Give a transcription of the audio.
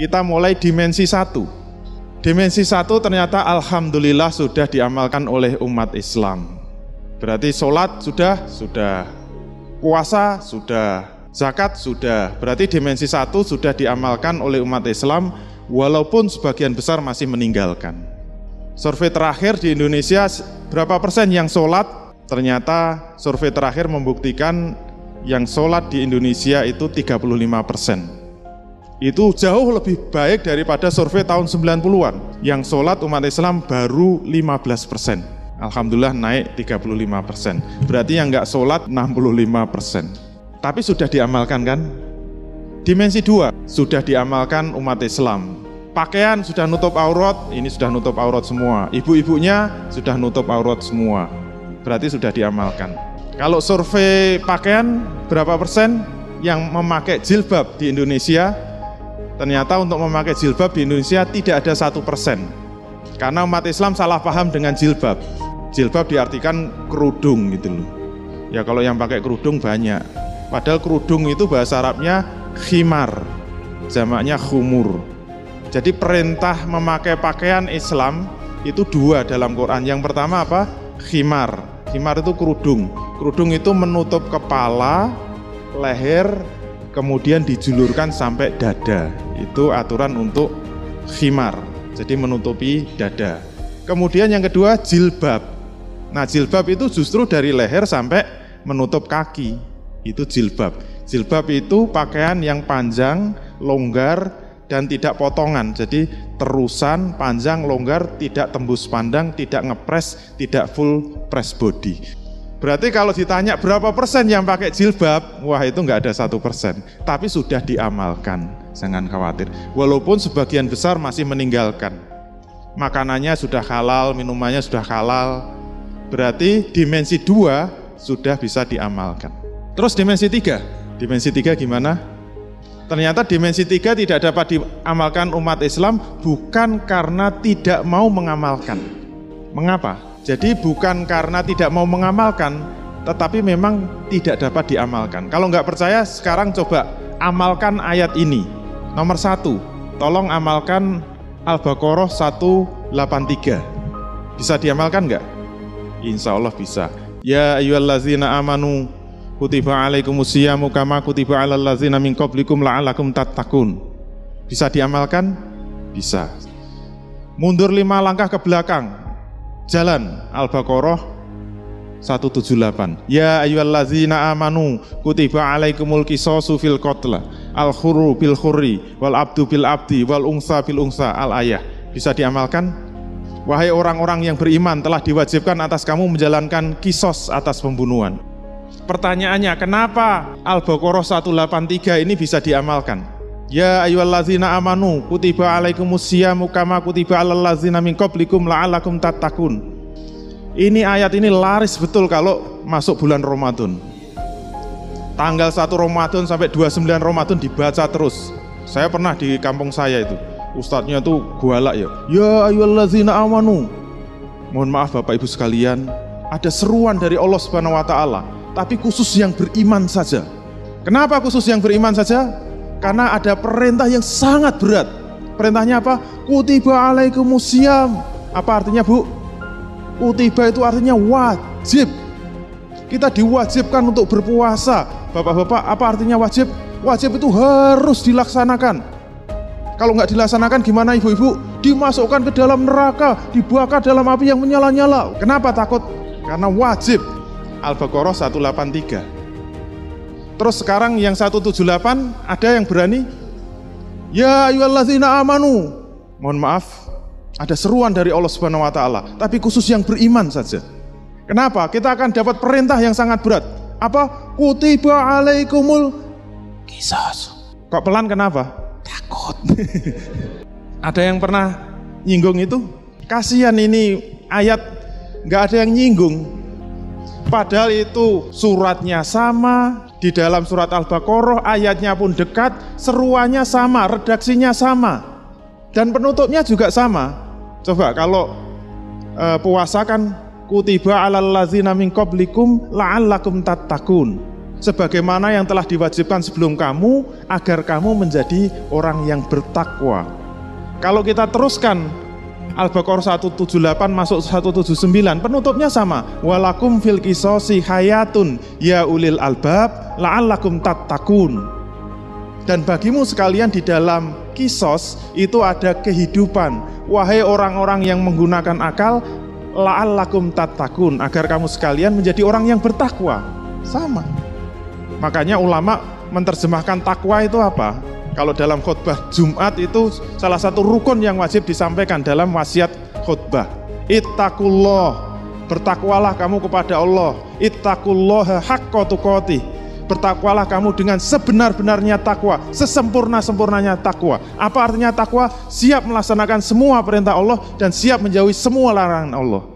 Kita mulai dimensi 1. Dimensi 1 ternyata alhamdulillah sudah diamalkan oleh umat Islam. Berarti sholat sudah, puasa sudah, zakat sudah. Berarti dimensi 1 sudah diamalkan oleh umat Islam, walaupun sebagian besar masih meninggalkan. Survei terakhir di Indonesia, berapa persen yang sholat? Ternyata survei terakhir membuktikan yang sholat di Indonesia itu 35%. Itu jauh lebih baik daripada survei tahun 90-an. Yang sholat umat Islam baru 15%. Alhamdulillah naik 35%. Berarti yang nggak sholat 65%. Tapi sudah diamalkan kan? Dimensi 2, sudah diamalkan umat Islam. Pakaian sudah nutup aurat, ini sudah nutup aurat semua. Ibu-ibunya sudah nutup aurat semua. Berarti sudah diamalkan. Kalau survei pakaian, berapa persen yang memakai jilbab di Indonesia? Ternyata untuk memakai jilbab di Indonesia tidak ada 1%. Karena umat Islam salah paham dengan jilbab. Jilbab diartikan kerudung gitu loh. Ya kalau yang pakai kerudung banyak. Padahal kerudung itu bahasa Arabnya khimar, jamaknya khumur. Jadi perintah memakai pakaian Islam itu 2 dalam Quran. Yang pertama apa? Khimar. Khimar itu kerudung. Kerudung itu menutup kepala, leher, kemudian dijulurkan sampai dada. Itu aturan untuk khimar, jadi menutupi dada. Kemudian yang kedua jilbab. Nah jilbab itu justru dari leher sampai menutup kaki. Itu jilbab. Jilbab itu pakaian yang panjang, longgar, dan tidak potongan. Jadi terusan, panjang, longgar, tidak tembus pandang, tidak ngepres, tidak full press body. Berarti kalau ditanya berapa persen yang pakai jilbab, wah itu nggak ada 1%. Tapi sudah diamalkan, jangan khawatir. Walaupun sebagian besar masih meninggalkan. Makanannya sudah halal, minumannya sudah halal. Berarti dimensi 2 sudah bisa diamalkan. Terus dimensi 3. Dimensi 3 gimana? Ternyata dimensi 3 tidak dapat diamalkan umat Islam bukan karena tidak mau mengamalkan. Mengapa? Jadi bukan karena tidak mau mengamalkan, tetapi memang tidak dapat diamalkan. Kalau nggak percaya, sekarang coba amalkan ayat ini. Nomor 1, tolong amalkan Al-Baqarah 183. Bisa diamalkan nggak? Insya Allah bisa. Ya ayyuhallazina amanu kutiba alaikumusyiyamu kama kutiba alal ladzina min qablikum la'allakum tattaqun. Bisa diamalkan? Bisa. Mundur 5 langkah ke belakang. Jalan Al-Baqarah 178. Ya ayyuhallazina amanu kutiba alaikumul qisasu fil qatla al-khurru bil khurri wal abdu bil abdi wal unsa bil unsa al-ayah. Bisa diamalkan? Wahai orang-orang yang beriman, telah diwajibkan atas kamu menjalankan qisas atas pembunuhan. Pertanyaannya, kenapa Al-Baqarah 183 ini bisa diamalkan? Ya ayyuhallazina amanu kutiba alaikumusyiyamu kama kutiba alal ladzina min qablikum la'allakum tattaqun. Ini ayat ini laris betul kalau masuk bulan Ramadan. Tanggal 1 Ramadan sampai 29 Ramadan dibaca terus. Saya pernah di kampung saya itu. Ustadznya tuh gualak ya. Ya ayyuhallazina amanu. Mohon maaf Bapak Ibu sekalian, ada seruan dari Allah Subhanahu wa taala, tapi khusus yang beriman saja. Kenapa khusus yang beriman saja? Karena ada perintah yang sangat berat. Perintahnya apa? Kutiba alaikumusiyam. Apa artinya Bu? Kutiba itu artinya wajib. Kita diwajibkan untuk berpuasa. Bapak-bapak, apa artinya wajib? Wajib itu harus dilaksanakan. Kalau nggak dilaksanakan gimana ibu-ibu? Dimasukkan ke dalam neraka, dibakar dalam api yang menyala-nyala. Kenapa takut? Karena wajib. Al-Baqarah 183. Terus sekarang yang 178 ada yang berani? Ya ayyuhallazina amanu. Mohon maaf, ada seruan dari Allah Subhanahu wa taala, tapi khusus yang beriman saja. Kenapa? Kita akan dapat perintah yang sangat berat. Apa? Kutiba alaikumul qisas. Kok pelan kenapa? Takut. Ada yang pernah nyinggung itu? Kasihan ini ayat nggak ada yang nyinggung. Padahal itu suratnya sama, di dalam surat Al-Baqarah ayatnya pun dekat, seruannya sama, redaksinya sama, dan penutupnya juga sama. Coba kalau puasa kan kutiba alal ladzina min qablikum la'allakum tattaqun. sebagaimana yang telah diwajibkan sebelum kamu, agar kamu menjadi orang yang bertakwa. Kalau kita teruskan Al-Baqarah 178 masuk 179, penutupnya sama. Walakum fil qisasi hayatun ya ulil albab la'allakum tattaqun. Dan bagimu sekalian di dalam kisos itu ada kehidupan. Wahai orang-orang yang menggunakan akal, la'allakum tattaqun, agar kamu sekalian menjadi orang yang bertakwa. Sama. Makanya ulama menerjemahkan takwa itu apa? Kalau dalam khutbah Jumat itu salah satu rukun yang wajib disampaikan dalam wasiat khutbah. Ittaqullah, bertakwalah kamu kepada Allah. Ittaqullaha haqqa tuqatih, bertakwalah kamu dengan sebenar-benarnya takwa, sesempurna-sempurnanya takwa. Apa artinya takwa? Siap melaksanakan semua perintah Allah dan siap menjauhi semua larangan Allah.